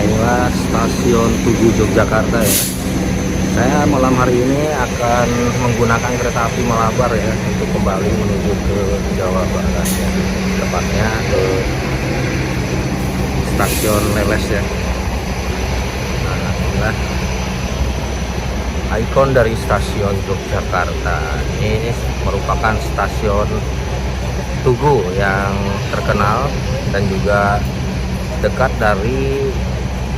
Nah, inilah stasiun Tugu Yogyakarta ya. Saya malam hari ini akan menggunakan kereta api Malabar ya untuk kembali menuju ke Jawa Barat ya. Tepatnya ke stasiun Leles ya. Nah, inilah ikon dari stasiun Yogyakarta. Ini merupakan stasiun Tugu yang terkenal dan juga dekat dari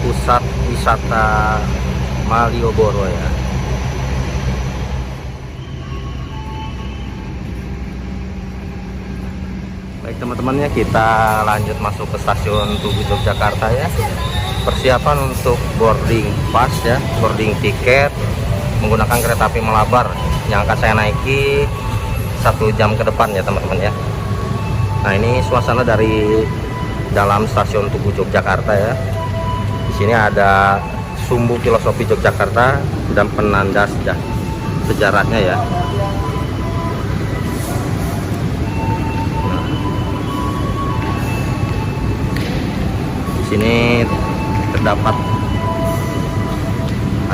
pusat wisata Malioboro ya. Baik teman-temannya, kita lanjut masuk ke stasiun Tugu Yogyakarta ya. Persiapan untuk boarding pass ya, boarding tiket menggunakan kereta api Malabar yang akan saya naiki 1 jam ke depan ya teman-teman ya. Nah, ini suasana dari dalam stasiun Tugu Yogyakarta ya. Di sini ada sumbu filosofi Yogyakarta dan penanda sejarahnya ya. Di sini terdapat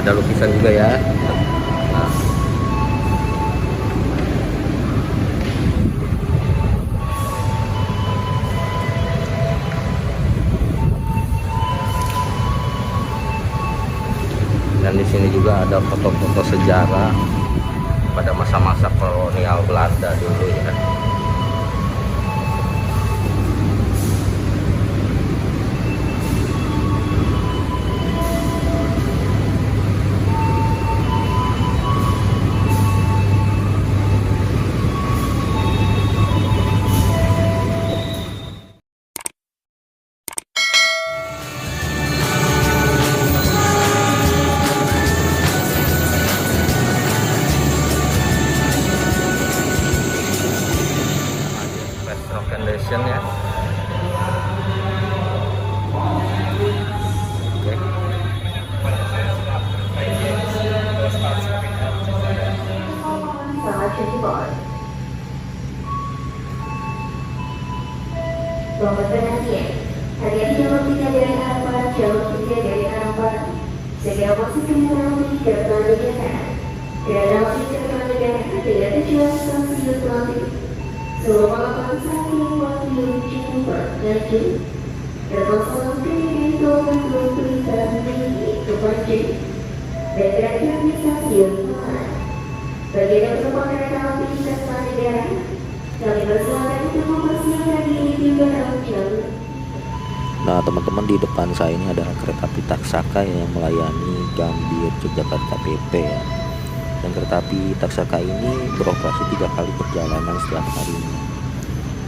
ada lukisan juga ya. Nah, dan di sini juga ada foto-foto sejarah pada masa-masa kolonial Belanda dulu ya. Recommendation ya. Oke. Selamat berhenti. Hati-hati jalur 3 dari arah barat, jalur 3 dari arah barat. Segera posisi kendaraan ke depan negara. Kendaraan ke depan negara dengan tujuan stasiun Gambir. Seluruh melakukan satu waktu Jember maju. Terpasang kiri tolong berita ini ke Banjir. Dan terakhir di stasiun Malang. Bagi teman-teman kereta api di depan negara, kami bersilakan untuk mempersiapkan diri di belakang jalur. Nah teman-teman, di depan saya ini adalah kereta api Taksaka yang melayani Gambir Yogyakarta PP ya. Dan kereta api Taksaka ini beroperasi 3 kali perjalanan setiap harinya.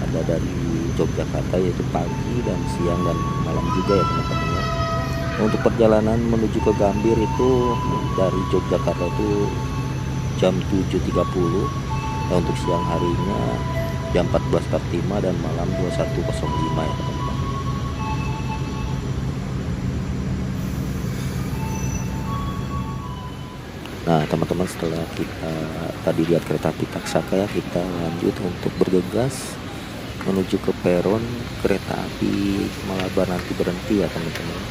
Ada dari Yogyakarta yaitu pagi dan siang dan malam juga ya teman-teman ya. Nah, untuk perjalanan menuju ke Gambir itu dari Yogyakarta itu jam 7.30. Nah, untuk siang harinya jam 14.45 dan malam 21.05 ya teman-teman. Nah teman-teman, setelah kita tadi lihat kereta api Taksaka ya, kita lanjut untuk bergegas menuju ke peron kereta api Malabar nanti berhenti ya teman-teman.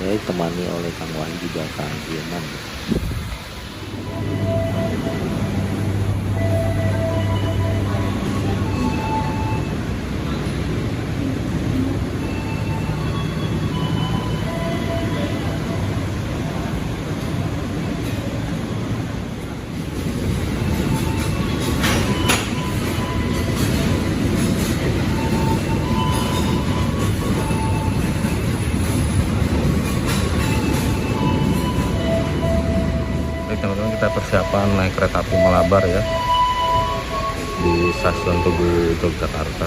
Saya ditemani oleh Kang Wan juga Kang Hilman. Teman-teman, kita persiapan naik kereta api Malabar ya di stasiun Tugu Yogyakarta.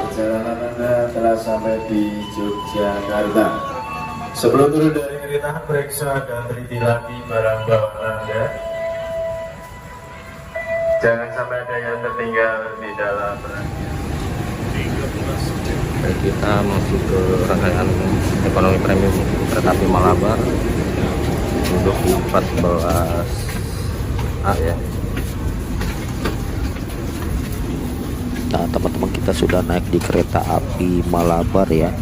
Perjalanan Anda telah sampai di Yogyakarta. Sebelum turun dari kereta, periksa dan teliti lagi barang bawaan Anda. Jangan sampai ada yang tertinggal di dalam rangkaian. Baik, kita masuk ke rangkaian ekonomi premium kereta api Malabar, duduk di 14A ya. Nah teman-teman, kita sudah naik di kereta api Malabar ya.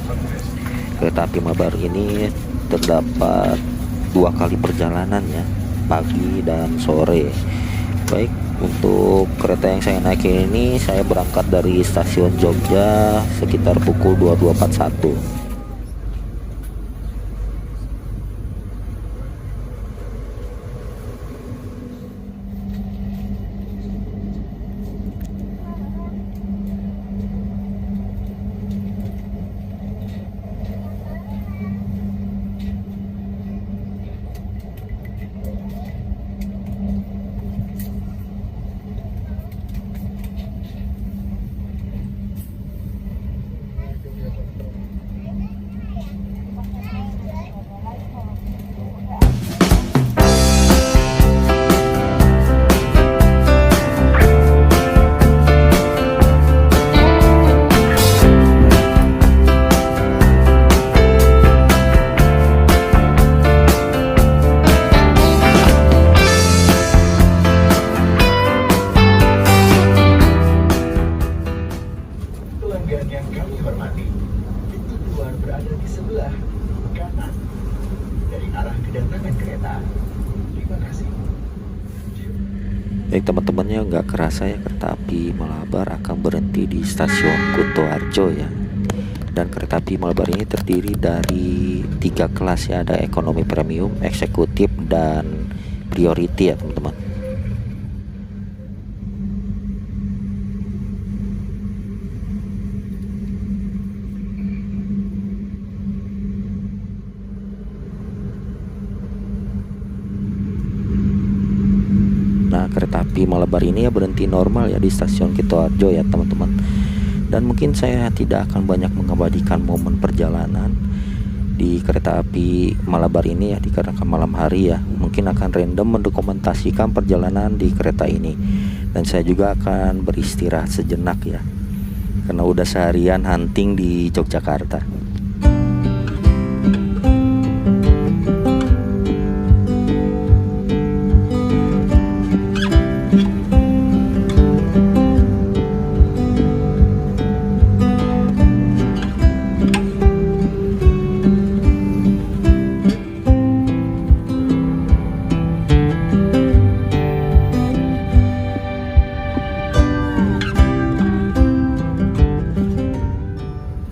Kereta api Malabar ini terdapat 2 kali perjalanan ya, pagi dan sore. Baik, untuk kereta yang saya naik ini, saya berangkat dari stasiun Jogja sekitar pukul 22.41. Pelanggan yang kami hormati, pintu keluar berada di sebelah kanan dari arah kedatangan kereta. Terima kasih. Baik teman-temannya, nggak kerasa ya kereta api Malabar akan berhenti di stasiun Kutoarjo ya. Dan kereta api Malabar ini terdiri dari 3 kelas ya, ada ekonomi premium, eksekutif, dan priority ya teman-teman. Nah kereta api Malabar ini ya berhenti normal ya di stasiun Kutoarjo ya teman-teman. Dan mungkin saya tidak akan banyak mengabadikan momen perjalanan di kereta api Malabar ini ya, dikarenakan malam hari ya. Mungkin akan random mendokumentasikan perjalanan di kereta ini. Dan saya juga akan beristirahat sejenak ya, karena udah seharian hunting di Yogyakarta.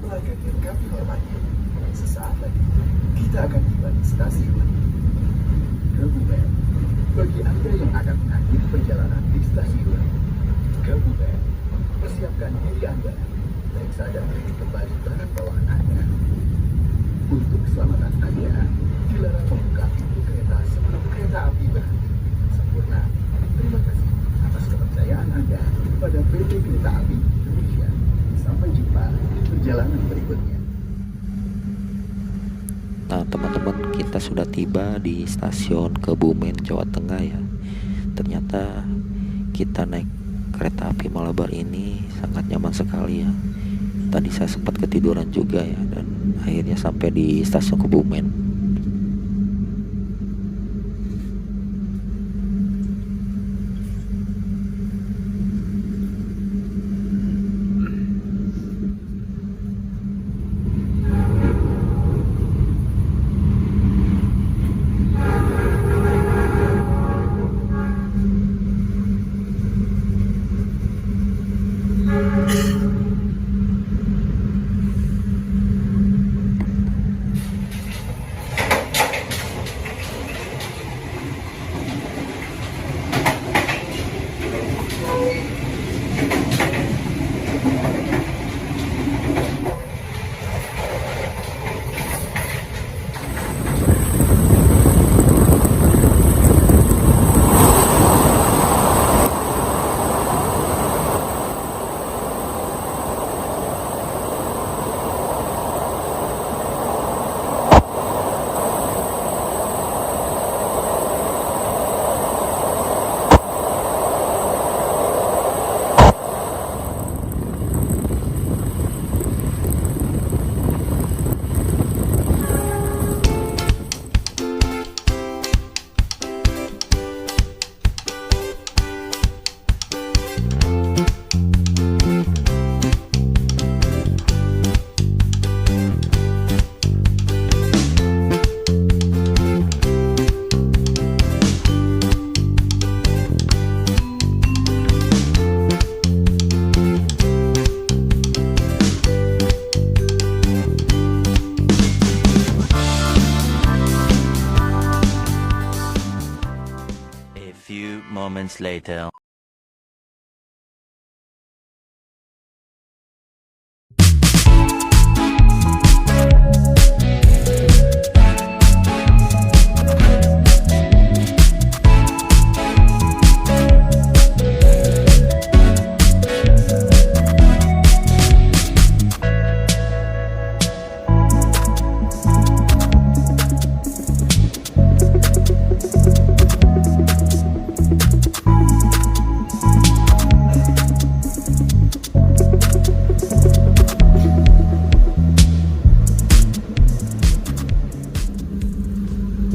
Pelanggan yang kami hormati, sesaat lagi kita akan tiba di stasiun Kebumen. Bagi Anda yang akan mengakhiri perjalanan di stasiun Kebumen, persiapkan diri Anda, periksa dan beri kembali barang bawaan Anda. Untuk keselamatan Anda, dilarang membuka pintu kereta sebelum kereta api berhenti. Sempurna. Terima kasih atas kepercayaan Anda pada PT Kereta Api Indonesia. Sampai jumpa di perjalanan berikutnya. Nah teman-teman, kita sudah tiba di stasiun Kebumen, Jawa Tengah ya. Ternyata kita naik kereta api Malabar ini sangat nyaman sekali ya. Tadi saya sempat ketiduran juga ya, dan akhirnya sampai di stasiun Kebumen. moments later.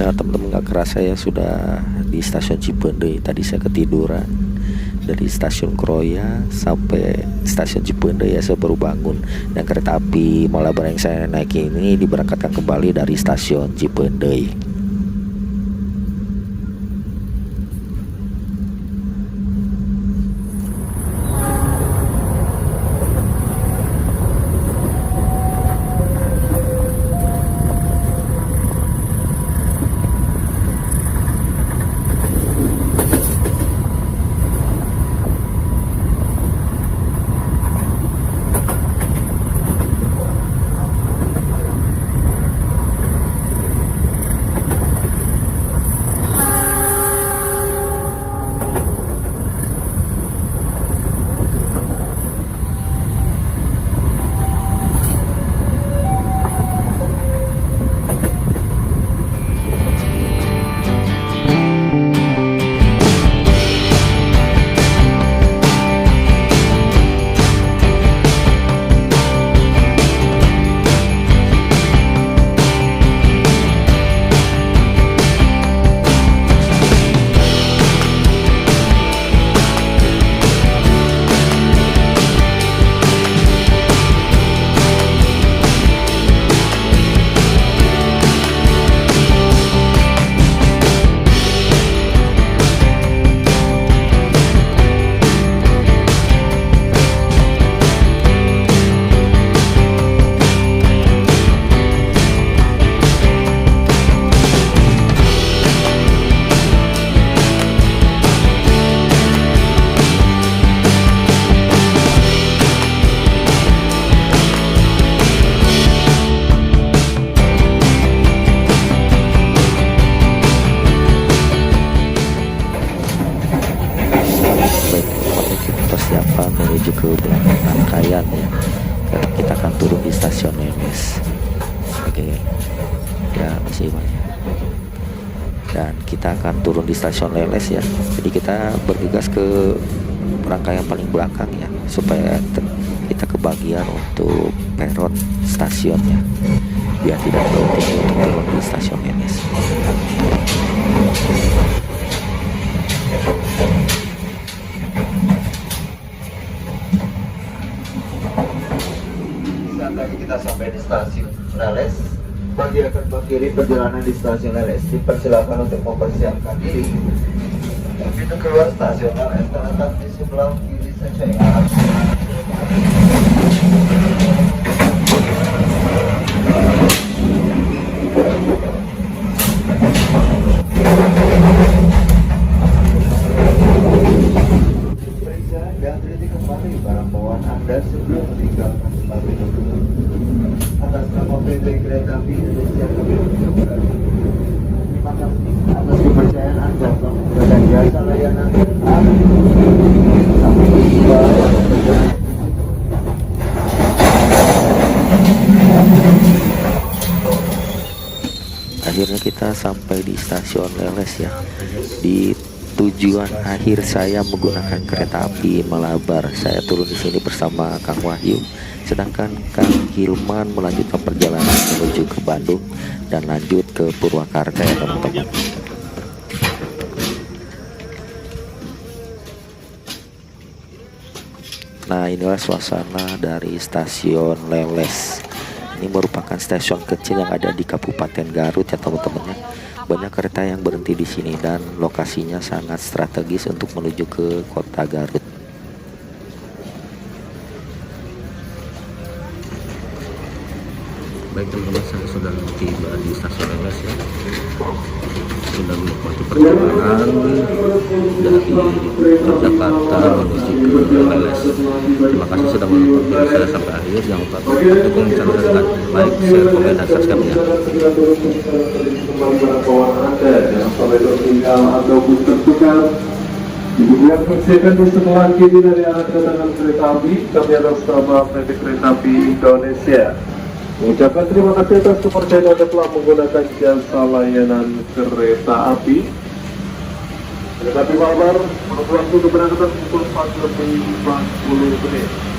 Nah teman-teman, gak kerasa ya sudah di stasiun Cipendei. Tadi saya ketiduran. Dari stasiun Kroya sampai stasiun Cipendei ya saya baru bangun. Dan kereta api Malabar yang saya naik ini diberangkatkan kembali dari stasiun Cipendei. Persiapan menuju ke belakang rangkaian ya, karena kita akan turun di stasiun Leles. Oke ya, masih banyak. Dan kita akan turun di stasiun Leles ya, jadi kita bergegas ke rangkaian paling belakang ya, supaya kita kebagian untuk peron stasiunnya, biar tidak terlalu tinggi untuk turun di stasiun Leles. Lagi kita sampai di stasiun Leles. Bagi akan mengakhiri perjalanan di stasiun Leles, dipersilakan untuk mempersiapkan diri. Pintu keluar stasiun Leles terletak di sebelah kiri saja yang arah. Periksa dan teliti kembali barang bawaan Anda sebelum meninggalkan stasiun. Atas nama PT Kereta Api Indonesia kami mengucapkan terima kasih atas kepercayaan Anda telah memberikan jasa layanan sampai jumpa. Akhirnya kita sampai di stasiun Leles ya. Di tujuan akhir saya menggunakan kereta api Malabar. Saya turun di sini bersama Kang Wahyu, sedangkan Kang Hilman melanjutkan perjalanan menuju ke Bandung dan lanjut ke Purwakarta ya teman-teman. Nah inilah suasana dari stasiun Leles. Ini merupakan stasiun kecil yang ada di Kabupaten Garut ya teman-teman ya. Banyak kereta yang berhenti di sini dan lokasinya sangat strategis untuk menuju ke kota Garut. Baik teman-teman, saya sudah tiba di stasiun Leles ya. sudah menikmati perjalanan dari Jakarta menuju ke LLS. Terima kasih sudah menonton video saya sampai akhir. Jangan lupa dukung channel saya dengan like, share, komen, dan subscribe ya. Kemudian persiapan di sebelah kiri dari arah kedatangan kereta api, kami atas nama PT Kereta Api Indonesia mengucapkan terima kasih atas kepercayaan Anda telah menggunakan jasa layanan kereta api. Kereta api Malabar membuat waktu keberangkatan pukul 4:40.